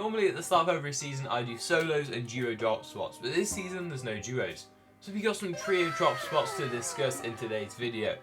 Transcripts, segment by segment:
Normally at the start of every season I do solos and duo drop spots, but this season there's no duos. So we got some trio drop spots to discuss in today's video.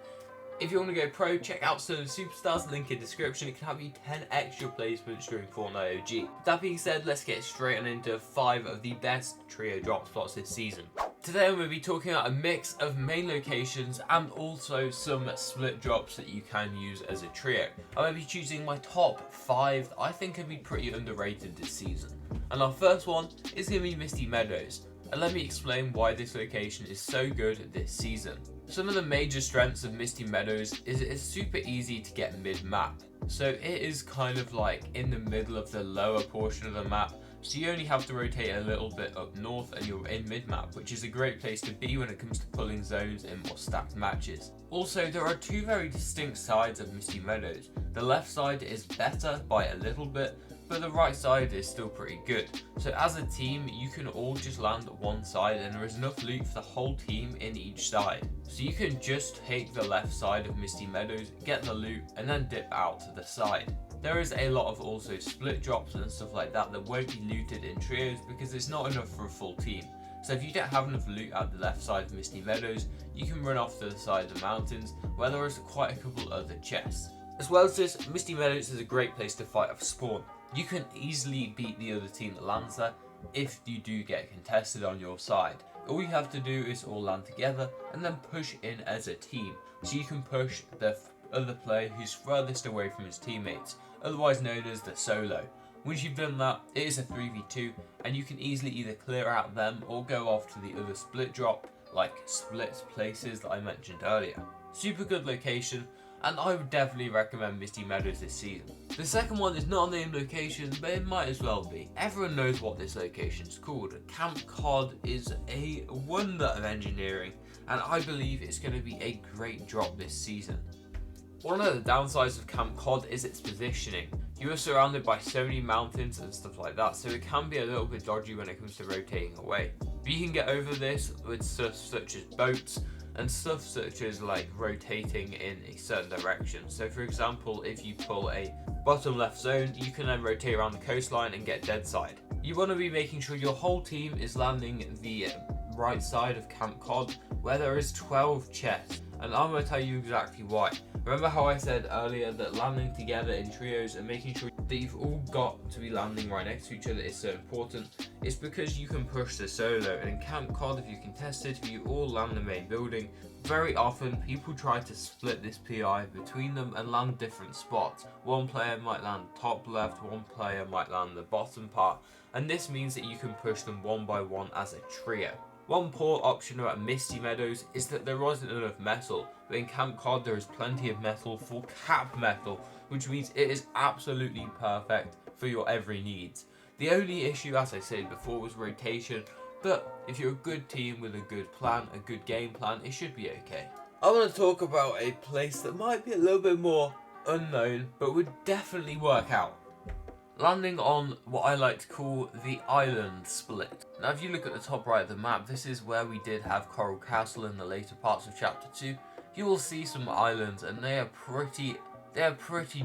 If you want to go pro, check out Solo Superstars, link in description. It can have you 10 extra placements during Fortnite OG. With that being said, let's get straight on into 5 of the best trio drop spots this season. Today I'm going to be talking about a mix of main locations and also some split drops that you can use as a trio. I'm going to be choosing my top 5 that I think can be pretty underrated this season. And our first one is going to be Misty Meadows. And let me explain why this location is so good this season. Some of the major strengths of Misty Meadows is it is super easy to get mid-map. So it is kind of like in the middle of the lower portion of the map, so you only have to rotate a little bit up north and you're in mid-map, which is a great place to be when it comes to pulling zones in more stacked matches. Also, there are 2 very distinct sides of Misty Meadows. The left side is better by a little bit, but the right side is still pretty good. So as a team, you can all just land at one side and there is enough loot for the whole team in each side. So you can just take the left side of Misty Meadows, get the loot, and then dip out to the side. There is a lot of also split drops and stuff like that that won't be looted in trios because it's not enough for a full team. So if you don't have enough loot at the left side of Misty Meadows, you can run off to the side of the mountains where there is quite a couple other chests. As well as this, Misty Meadows is a great place to fight off spawn. You can easily beat the other team that lands there if you do get contested on your side. All you have to do is all land together and then push in as a team. So you can push the other player who's furthest away from his teammates, otherwise known as the solo. Once you've done that, it is a 3v2 and you can easily either clear out them or go off to the other split drop, like split places that I mentioned earlier. Super good location, and I would definitely recommend Misty Meadows this season. The second one is not a named location, but it might as well be. Everyone knows what this location is called. Camp Cod is a wonder of engineering, and I believe it's going to be a great drop this season. One of the downsides of Camp Cod is its positioning. You are surrounded by so many mountains and stuff like that, so it can be a little bit dodgy when it comes to rotating away. But you can get over this with stuff such as boats, and stuff such as like rotating in a certain direction. So for example, if you pull a bottom left zone, you can then rotate around the coastline and get dead side. You want to be making sure your whole team is landing the right side of Camp Cod where there is 12 chests, and I'm going to tell you exactly why. Remember how I said earlier that landing together in trios and making sure that you've all got to be landing right next to each other is so important? It's because you can push the solo, and in Camp Cod, if you contested, if you all land the main building, very often people try to split this PI between them and land different spots. One player might land top left, one player might land the bottom part, and this means that you can push them one by one as a trio. One poor option about Misty Meadows is that there wasn't enough metal, but in Camp Cod there is plenty of metal for cap metal, which means it is absolutely perfect for your every needs. The only issue, as I said before, was rotation, but if you're a good team with a good plan, a good game plan, it should be okay. I want to talk about a place that might be a little bit more unknown, but would definitely work out. Landing on what I like to call the island split. Now if you look at the top right of the map, this is where we did have Coral Castle in the later parts of Chapter 2. You will see some islands and they are pretty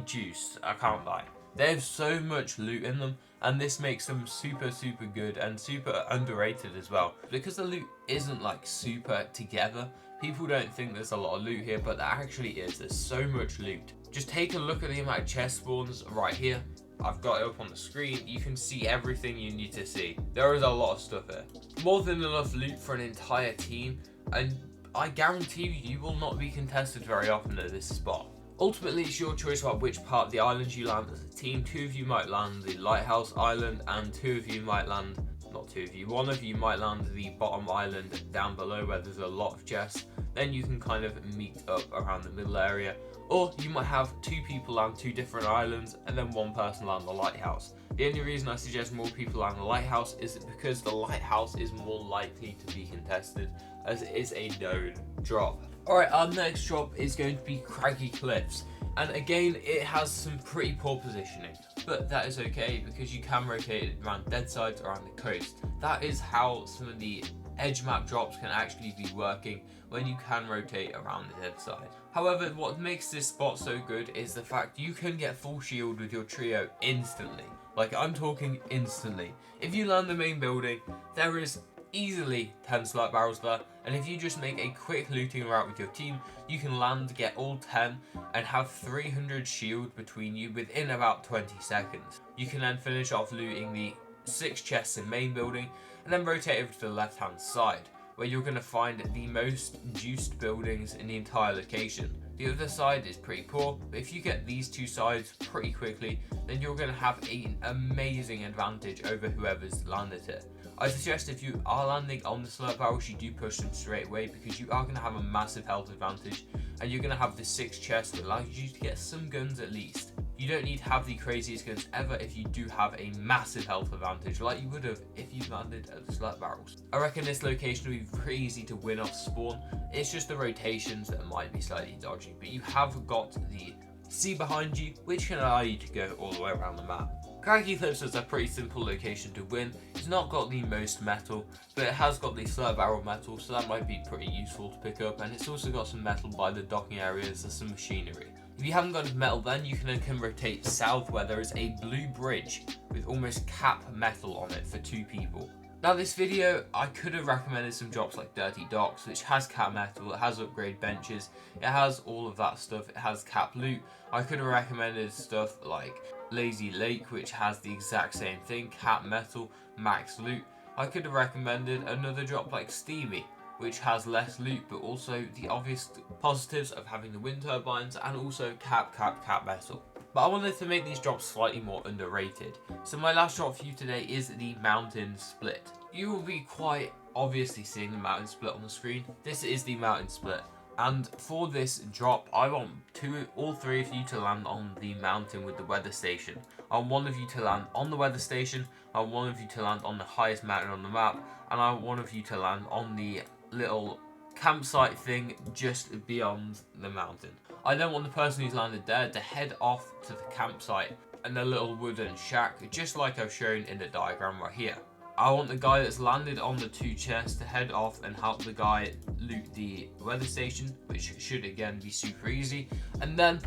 juiced, I can't lie. They have so much loot in them, and this makes them super good and super underrated as well. Because the loot isn't like super together, people don't think there's a lot of loot here, but there actually is. There's so much loot. Just take a look at the amount of chest spawns right here. I've got it up on the screen. You can see everything you need to see. There is a lot of stuff here. More than enough loot for an entire team, and I guarantee you will not be contested very often at this spot. Ultimately, it's your choice about which part of the island you land as a team. 2 of you might land the Lighthouse Island, and 2 of you might land, not 2 of you, 1 of you might land the bottom island down below where there's a lot of chests. Then you can kind of meet up around the middle area. Or you might have 2 people land 2 different islands and then 1 person land the lighthouse. The only reason I suggest more people land the lighthouse is because the lighthouse is more likely to be contested, as it is a known drop. Alright, our next drop is going to be Craggy Cliffs, and again it has some pretty poor positioning, but that is okay because you can rotate it around dead sides around the coast. That is how some of the edge map drops can actually be working, when you can rotate around the dead side. However, what makes this spot so good is the fact you can get full shield with your trio instantly. Like, I'm talking instantly. If you land the main building, there is easily 10 slurp barrels there, and if you just make a quick looting route with your team, you can land, get all 10, and have 300 shield between you within about 20 seconds. You can then finish off looting the 6 chests in main building, and then rotate over to the left hand side, where you're going to find the most juiced buildings in the entire location. The other side is pretty poor, but if you get these two sides pretty quickly, then you're going to have an amazing advantage over whoever's landed it. I suggest if you are landing on the slurp barrels, you do push them straight away, because you are going to have a massive health advantage, and you're going to have the 6 chests that allows you to get some guns at least. You don't need to have the craziest guns ever if you do have a massive health advantage, like you would have if you landed at the slurp barrels. I reckon this location will be pretty easy to win off spawn. It's just the rotations that might be slightly dodgy, but you have got the sea behind you, which can allow you to go all the way around the map. Craggy Cliffs is a pretty simple location to win. It's not got the most metal, but it has got the slurp barrel metal, so that might be pretty useful to pick up, and it's also got some metal by the docking areas and some machinery. If you haven't got enough metal, then you can rotate south, where there is a blue bridge with almost cap metal on it for 2 people. Now, this video, I could have recommended some drops like Dirty Docks, which has cap metal, it has upgrade benches, it has all of that stuff, it has cap loot. I could have recommended stuff like Lazy Lake, which has the exact same thing, cap metal, max loot. I could have recommended another drop like Steamy, which has less loot, but also the obvious positives of having the wind turbines and also cap metal. But I wanted to make these drops slightly more underrated. So my last drop for you today is the mountain split. You will be quite obviously seeing the mountain split on the screen. This is the mountain split. And for this drop, I want all three of you to land on the mountain with the weather station. I want one of you to land on the weather station, I want one of you to land on the highest mountain on the map, and I want one of you to land on the little campsite thing just beyond the mountain. I don't want the person who's landed there to head off to the campsite and the little wooden shack, just like I've shown in the diagram right here. I want the guy that's landed on the 2 chests to head off and help the guy loot the weather station, which should again be super easy. And then,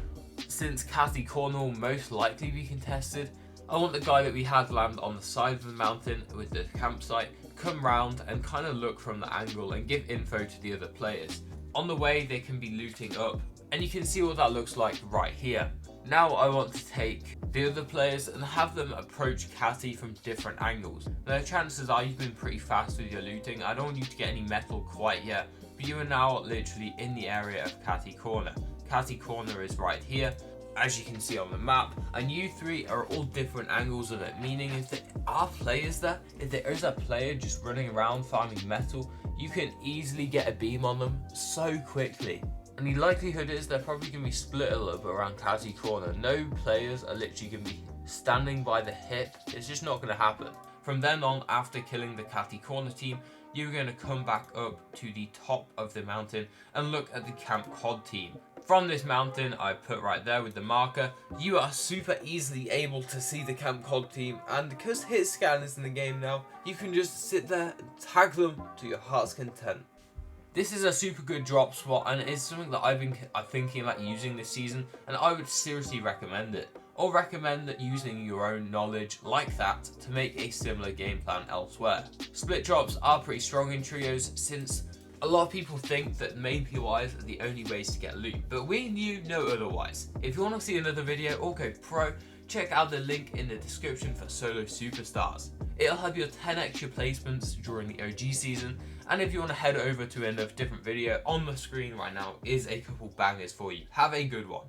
since Catty Corner will most likely be contested, I want the guy that we had land on the side of the mountain with the campsite come round and kind of look from the angle and give info to the other players. On the way, they can be looting up, and you can see what that looks like right here. Now I want to take the other players and have them approach Catty from different angles. Now, the chances are you've been pretty fast with your looting. I don't want you to get any metal quite yet, but you are now literally in the area of Catty Corner. Catty Corner is right here, as you can see on the map, and you 3 are all different angles of it, meaning if there are players there, if there is a player just running around farming metal, you can easily get a beam on them so quickly. And the likelihood is they're probably going to be split a little bit around Catty Corner. No players are literally going to be standing by the hip. It's just not going to happen. From then on, after killing the Catty Corner team, you're going to come back up to the top of the mountain and look at the Camp Cod team. From this mountain I put right there with the marker, you are super easily able to see the Camp Cod team, and because hit scan is in the game now, you can just sit there and tag them to your heart's content. This is a super good drop spot, and it's something that I'm thinking about using this season, and I would seriously recommend it. Or recommend that using your own knowledge like that to make a similar game plan elsewhere. Split drops are pretty strong in trios, since a lot of people think that main POIs are the only ways to get loot, but we know otherwise. If you want to see another video or go pro, check out the link in the description for Solo Superstars. It'll have your 10 extra placements during the OG season, and if you want to head over to another different video, on the screen right now is a couple bangers for you. Have a good one.